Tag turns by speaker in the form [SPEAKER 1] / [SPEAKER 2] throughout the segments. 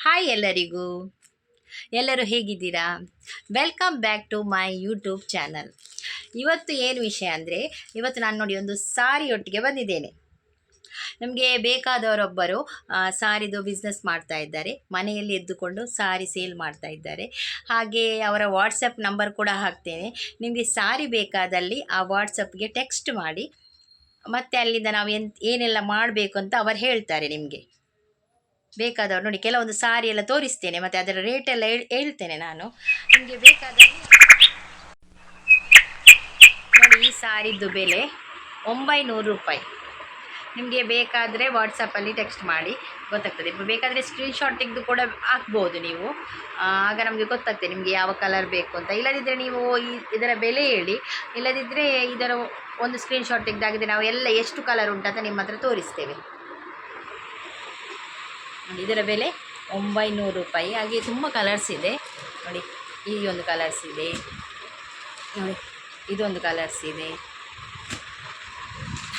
[SPEAKER 1] Hi ಎಲ್ಲರಿಗೂ. ಎಲ್ಲರೂ ಹೇಗಿದ್ದೀರಾ? Welcome back to my YouTube channel. ಇವತ್ತು ಏನು ವಿಷಯ ಅಂದರೆ, ಇವತ್ತು ನಾನು ನೋಡಿ ಒಂದು ಸಾರಿಯೊಟ್ಟಿಗೆ ಬಂದಿದ್ದೇನೆ. ನಮಗೆ ಬೇಕಾದವರೊಬ್ಬರು ಸಾರಿದು ಬಿಸ್ನೆಸ್ ಮಾಡ್ತಾ ಇದ್ದಾರೆ. ಮನೆಯಲ್ಲಿ ಎದ್ದುಕೊಂಡು ಸಾರಿ ಸೇಲ್ ಮಾಡ್ತಾ ಇದ್ದಾರೆ. ಹಾಗೆ ಅವರ ವಾಟ್ಸಪ್ ನಂಬರ್ ಕೂಡ ಹಾಕ್ತೇನೆ. ನಿಮಗೆ ಸಾರಿ ಬೇಕಾದಲ್ಲಿ ಆ ವಾಟ್ಸಪ್ಗೆ ಟೆಕ್ಸ್ಟ್ ಮಾಡಿ, ಮತ್ತು ಅಲ್ಲಿಂದ ನಾವು ಏನೆಲ್ಲ ಮಾಡಬೇಕು ಅಂತ ಅವರು ಹೇಳ್ತಾರೆ. ನಿಮಗೆ ಬೇಕಾದವರು ನೋಡಿ, ಕೆಲವೊಂದು ಸಾರಿ ಎಲ್ಲ ತೋರಿಸ್ತೇನೆ, ಮತ್ತು ಅದರ ರೇಟ್ ಎಲ್ಲ ಹೇಳ್ತೇನೆ ನಾನು. ನಿಮಗೆ ಬೇಕಾದಲ್ಲಿ ನೋಡಿ, ಈ ಸಾರಿದ್ದು ಬೆಲೆ 900 ರೂಪಾಯಿ. ನಿಮಗೆ ಬೇಕಾದರೆ ವಾಟ್ಸಪ್ಪಲ್ಲಿ ಟೆಕ್ಸ್ಟ್ ಮಾಡಿ, ಗೊತ್ತಾಗ್ತದೆ. ಬೇಕಾದರೆ ಸ್ಕ್ರೀನ್ಶಾಟ್ ತೆಗೆದು ಕೂಡ ಹಾಕ್ಬೋದು ನೀವು. ಆಗ ನಮಗೆ ಗೊತ್ತಾಗ್ತದೆ ನಿಮಗೆ ಯಾವ ಕಲರ್ ಬೇಕು ಅಂತ. ಇಲ್ಲದಿದ್ದರೆ ನೀವು ಇದರ ಬೆಲೆ ಹೇಳಿ, ಇಲ್ಲದಿದ್ದರೆ ಇದರ ಒಂದು ಸ್ಕ್ರೀನ್ಶಾಟ್ ತೆಗೆದಾಗಿದೆ ನಾವು ಎಲ್ಲ ಎಷ್ಟು ಕಲರ್ ಉಂಟಂತ ನಿಮ್ಮ ಹತ್ರ ತೋರಿಸ್ತೇವೆ. ಇದರ ಬೆಲೆ 900 ರೂಪಾಯಿ. ಹಾಗೆ ತುಂಬ ಕಲರ್ಸ್ ಇದೆ ನೋಡಿ. ಈ ಒಂದು ಕಲರ್ಸ್ ಇದೆ ನೋಡಿ, ಇದೊಂದು ಕಲರ್ಸ್ ಇದೆ.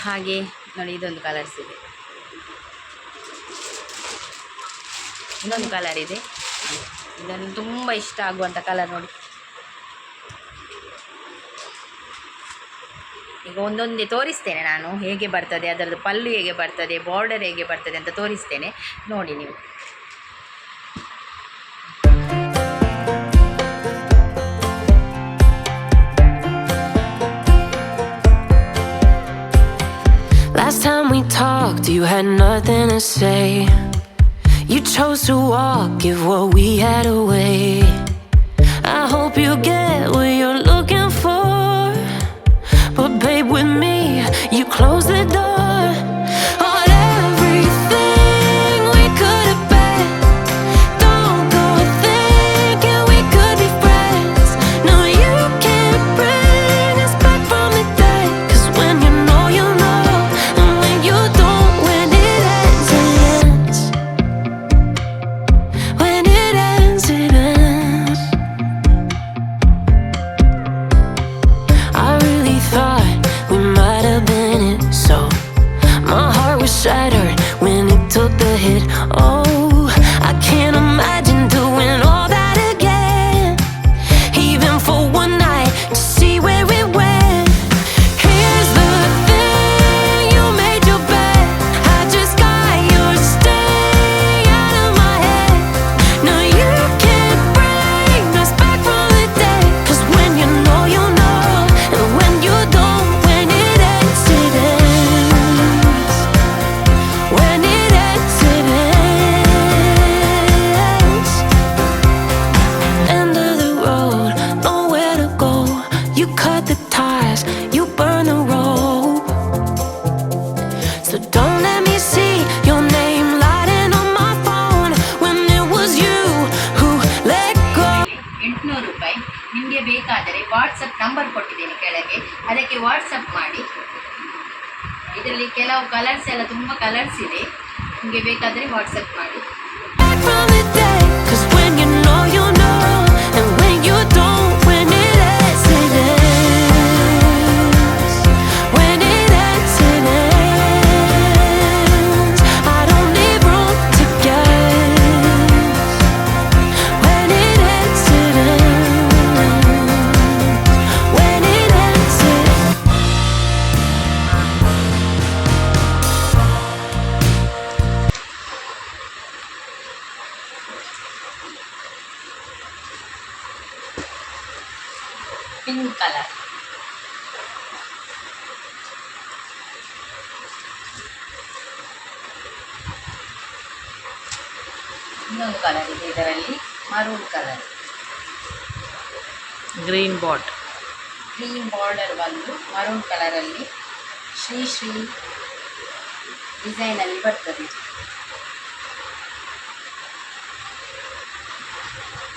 [SPEAKER 1] ಹಾಗೆ ನೋಡಿ, ಇದೊಂದು ಕಲರ್ಸ್ ಇದೆ, ಇನ್ನೊಂದು ಕಲರ್ ಇದೆ. ಇದನ್ನು ತುಂಬ ಇಷ್ಟ ಆಗುವಂಥ ಕಲರ್ ನೋಡಿ. ಈಗ ಒಂದೊಂದೇ ತೋರಿಸ್ತೇನೆ ನಾನು, ಹೇಗೆ ಬರ್ತದೆ, ಅದರದ್ದು ಪಲ್ಲು ಹೇಗೆ ಬರ್ತದೆ, ಬಾರ್ಡರ್ ಹೇಗೆ ಬರ್ತದೆ ಅಂತ ತೋರಿಸ್ತೇನೆ, ನೋಡಿ ನೀವು.
[SPEAKER 2] Last time we talked, you had nothing to say. You chose to walk, give what we had away. I hope you get what you're looking for. But babe, with me, you close the door on everything we could have been. Don't go thinking we could be friends. No, you can't bring us back from the dead. 'Cause when you know, you know. And when you don't, when it ends, it ends. When it ends, it ends. I really thought we might have been it, so my heart was shattered when it took the hit. Oh, I can't imagine doing all that again, even for one night, to see where it went. Here's the thing, you made your bed, I just got your stay out of my head. No, you can't bring us back from the dead. 'Cause when you know, you know. And when you don't, when it ends, it ends. When it ends, it ends. End of the road, nowhere to go. You cut the ties, you burn the rope. So don't let me see your name lighting on my phone when it was you who let go.
[SPEAKER 1] 800 ರೂಪಾಯಿ. ನಿಮಗೆ ಬೇಕಾದರೆ WhatsApp number ಕೊಟ್ಟಿದ್ದೇನೆ ಕೆಳಗೆ, ಅದಕ್ಕೆ WhatsApp ಮಾಡಿ. ಇದರಲ್ಲಿ ಕೆಲವು colours ಎಲ್ಲ ತುಂಬ ಕಲರ್ಸ್ ಇದೆ, ನಿಮಗೆ ಬೇಕಾದರೆ ವಾಟ್ಸಪ್ ಮಾಡಿ.
[SPEAKER 2] Back from the dead. 'Cause when you know, you know. And when you don't, when it ends, it ends. When it ends, it ends. I don't need room to guess. When it ends, it ends. When it ends, it
[SPEAKER 1] pink colour, ಇನ್ನೊಂದು colour ಇದೆ ಇದರಲ್ಲಿ, maroon colour,
[SPEAKER 3] green ಬಾಟ್.
[SPEAKER 1] Green border ಬಂದು maroon ಕಲರಲ್ಲಿ ಶ್ರೀ ಶ್ರೀ ಡಿಸೈನಲ್ಲಿ ಬರ್ತದೆ.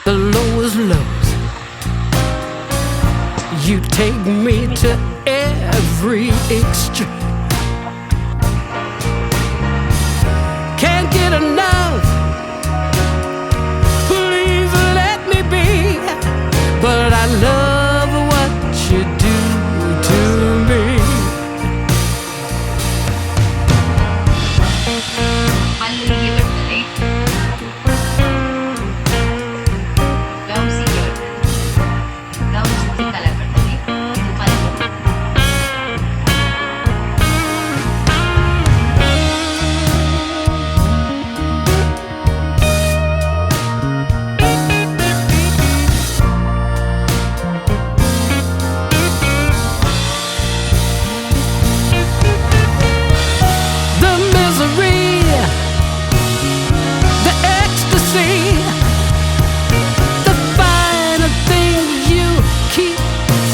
[SPEAKER 4] The lowest lows. You take me to every extreme. Can't get enough. Please let me be. But I love what you do to me.
[SPEAKER 1] ಮಲ್ಲಿಗೆ ಬರ್ತದೆ,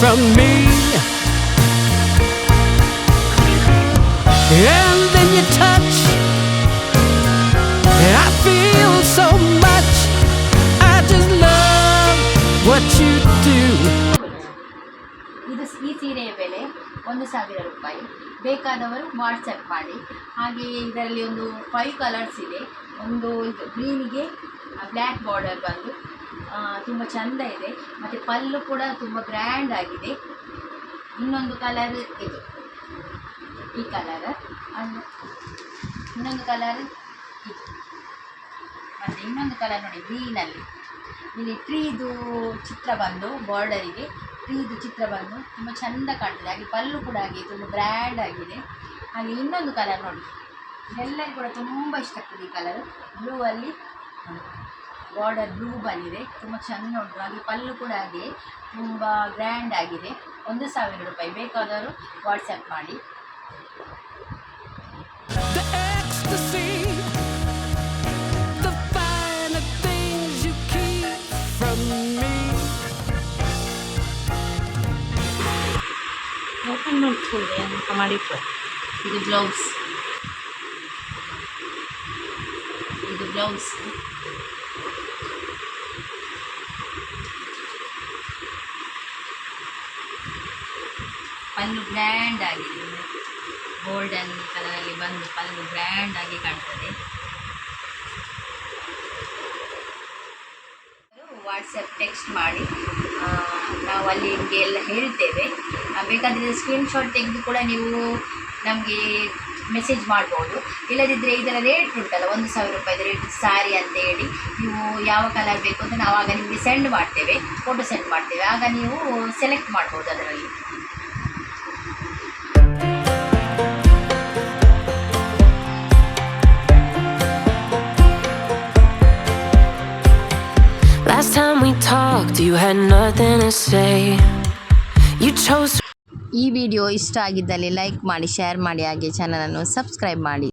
[SPEAKER 4] from me. And then you touch, and I feel so much. I just love what you do.
[SPEAKER 1] ಇದು ಈ ಸೀರೆಯ ಬೆಲೆ 1,000 ರೂಪಾಯಿ. ಬೇಕಾದವರು WhatsApp ಮಾಡಿ. ಹಾಗೆಯೇ ಇದರಲ್ಲಿ ಒಂದು 5 ಕಲರ್ಸ್ ಇದೆ. ಒಂದು ಇದು ಗ್ರೀನಿಗೆ ಬ್ಲ್ಯಾಕ್ ಬಾರ್ಡರ್ ಬಂದು ತುಂಬ ಚೆಂದ ಇದೆ, ಮತ್ತು ಪಲ್ಲು ಕೂಡ ತುಂಬ ಗ್ರ್ಯಾಂಡ್ ಆಗಿದೆ. ಇನ್ನೊಂದು ಕಲರ್ ಇದು ಈ ಕಲರ್, ಇನ್ನೊಂದು ಕಲರ್ ಇದು, ಮತ್ತು ಇನ್ನೊಂದು ಕಲರ್ ನೋಡಿ ಗ್ರೀನಲ್ಲಿ. ಇಲ್ಲಿ ಟ್ರೀದು ಚಿತ್ರ ಬಂದು ಬಾರ್ಡರಿಗೆ ಟ್ರೀದು ಚಿತ್ರ ಬಂದು ತುಂಬ ಚೆಂದ ಕಾಣ್ತದೆ. ಹಾಗೆ ಪಲ್ಲು ಕೂಡ ಹಾಗೆ ತುಂಬ ಗ್ರ್ಯಾಂಡ್ ಆಗಿದೆ. ಹಾಗೆ ಇನ್ನೊಂದು ಕಲರ್ ನೋಡಿ, ಎಲ್ಲರಿಗೂ ಕೂಡ ತುಂಬ ಇಷ್ಟ ಆಗ್ತದೆ ಈ ಕಲರ್. ಬ್ಲೂ ಅಲ್ಲಿ ಬಾರ್ಡರ್ ಬ್ಲೂ ಬಂದಿದೆ, ತುಂಬ ಚೆಂದ ಉಂಟು. ಹಾಗೆ ಪಲ್ಲು ಕೂಡ ಹಾಗೆ ತುಂಬ ಗ್ರ್ಯಾಂಡ್ ಆಗಿದೆ. 1,000 ರೂಪಾಯಿ. ಬೇಕಾದವರು ವಾಟ್ಸಪ್ ಮಾಡಿ.
[SPEAKER 4] The ecstasy, the finer things you keep from me.
[SPEAKER 1] ಇದು ಬ್ಲೌಸ್, ಇದು ಬ್ಲೌಸ್. ಪಲ್ಲು ಗ್ರ್ಯಾಂಡ್ ಆಗಿದೆ, ಗೋಲ್ಡನ್ ಕಲರಲ್ಲಿ ಬಂದು ಪಲ್ಲು ಗ್ರ್ಯಾಂಡ್ ಆಗಿ ಕಾಣ್ತದೆ. ವಾಟ್ಸಪ್ ಟೆಕ್ಸ್ಟ್ ಮಾಡಿ, ನಾವು ಅಲ್ಲಿ ನಿಮಗೆ ಎಲ್ಲ ಹೇಳ್ತೇವೆ. ಬೇಕಾದರೆ ಸ್ಕ್ರೀನ್ಶಾಟ್ ತೆಗೆದು ಕೂಡ ನೀವು ನಮಗೆ ಮೆಸೇಜ್ ಮಾಡ್ಬೋದು. ಇಲ್ಲದಿದ್ದರೆ ಇದರ ರೇಟ್ ಉಂಟಲ್ಲ 1,000 ರೂಪಾಯಿದ ರೇಟ್ ಸ್ಯಾರಿ ಅಂತ ಹೇಳಿ, ನೀವು ಯಾವ ಕಲರ್ ಬೇಕು ಅಂತ ನಾವು ಆಗ ನಿಮಗೆ ಸೆಂಡ್ ಮಾಡ್ತೇವೆ, ಫೋಟೋ ಸೆಂಡ್ ಮಾಡ್ತೇವೆ. ಆಗ ನೀವು ಸೆಲೆಕ್ಟ್ ಮಾಡ್ಬೋದು ಅದರಲ್ಲಿ.
[SPEAKER 2] Last time we talked, you had nothing to say. You chose.
[SPEAKER 1] ಈ ವಿಡಿಯೋ ಇಷ್ಟ ಆಗಿದ್ದಲ್ಲಿ ಲೈಕ್ ಮಾಡಿ, ಶೇರ್ ಮಾಡಿ, ಹಾಗೆ ಚಾನಲನ್ನು ಸಬ್ಸ್ಕ್ರೈಬ್ ಮಾಡಿ.